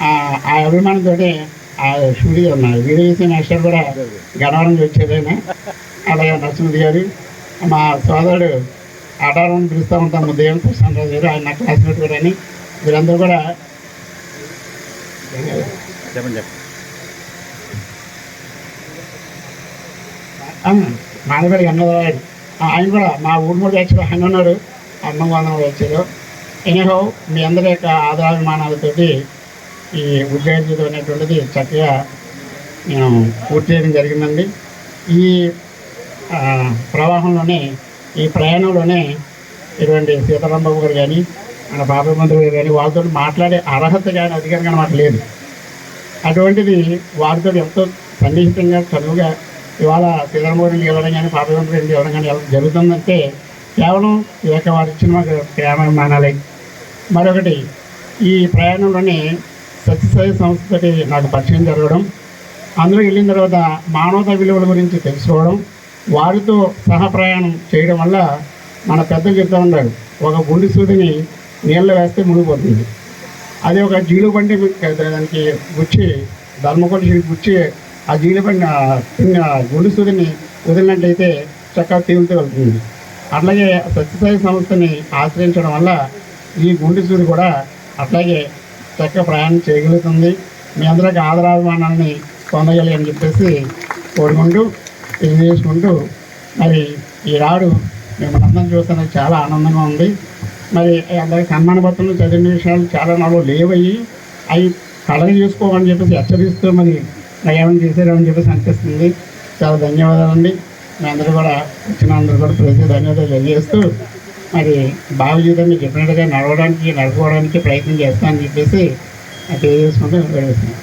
ఆ అభిమానంతో ఆ స్టూడియో ఉన్నారు వీడియో చేసే మాస్టర్ కూడా గణవరం నుంచి వచ్చేదైనా. అలాగే నరసింహ గారు, మా సోదరుడు ఆటారం పిలుస్తూ ఉంటాం ముద్దయ్య కృష్ణరాజు గారు, ఆయన నా క్లాస్మేట్ కూడా అని. వీరందరూ కూడా మానవడి అన్నవాడు, ఆయన కూడా మా ఊరు యాక్చువల్ ఆయన ఉన్నారు, అన్నం వందనం వచ్చారు. ఎనీహో మీ అందరి యొక్క ఆదరాభిమానాలతోటి ఈ ఉద్యోగ జీవితం అనేటువంటిది చక్కగా నేను పూర్తి చేయడం జరిగిందండి. ఈ ప్రవాహంలోనే, ఈ ప్రయాణంలోనే ఇటువంటి సీతారాంబాబు గారు కానీ, మన బాబాయ్ మంత్రి గారు కానీ వాళ్ళతో మాట్లాడే అర్హత కానీ అధికారం కానీ మాకు లేదు. అటువంటిది వారితో ఎంతో సన్నిహితంగా చదువుగా ఇవాళ సీతారాంబాబు గారిని గెలవడం కానీ, బాబాయ్ మంత్రి గారిని గెలవడం కానీ జరుగుతుందంటే కేవలం ఈ యొక్క వారి ఇచ్చిన మాకు ప్రేమాభిమానాలే. మరొకటి, ఈ ప్రయాణంలోనే సత్యసాయి సంస్థతోటి నాకు పరిచయం జరగడం, అందులో వెళ్ళిన తర్వాత మానవతా విలువల గురించి తెలుసుకోవడం, వారితో సహ ప్రయాణం చేయడం వల్ల మన పెద్దలు చెప్తూ ఉన్నారు, ఒక గుండు సూదిని నీళ్ళు వేస్తే మునిగిపోతుంది, అదే ఒక జీలు బండి దానికి గుచ్చి ధర్మకొండ గుచ్చి ఆ జీలు బండి గుండు సూదిని వదిలినట్టయితే చక్కగా తీరుతూ వెళ్తుంది. అట్లాగే సత్యసాయి సంస్థని ఆశ్రయించడం వల్ల ఈ గుండు సూది కూడా అట్లాగే చక్కగా ప్రయాణం చేయగలుగుతుంది. మీ అందరికీ ఆదరాభిమానాన్ని పొందగలి అని చెప్పేసి కోరుకుంటూ తెలియజేసుకుంటూ, మరి ఈనాడు మిమ్మల్ని అందరం చూస్తున్నది చాలా ఆనందంగా ఉంది. మరి అందరికి సన్మాన పత్రాలు చదివిన విషయాలు చాలా నాలో లేవయ్యి అవి కలగ చేసుకోమని చెప్పేసి హెచ్చరిస్తూ మరి ప్రయాణం చేసేయమని చెప్పేసి అనిపిస్తుంది. చాలా ధన్యవాదాలండి. మీ అందరూ కూడా వచ్చిన అందరూ కూడా ప్రతి ధన్యవాదాలు తెలియజేస్తూ, మరి భావి జీవితం మీకు చెప్పినట్టుగా నడవడానికి నడుపుకోవడానికి ప్రయత్నం చేస్తానని చెప్పేసి తెలియజేసుకుంటూ వెళ్ళిస్తున్నాను.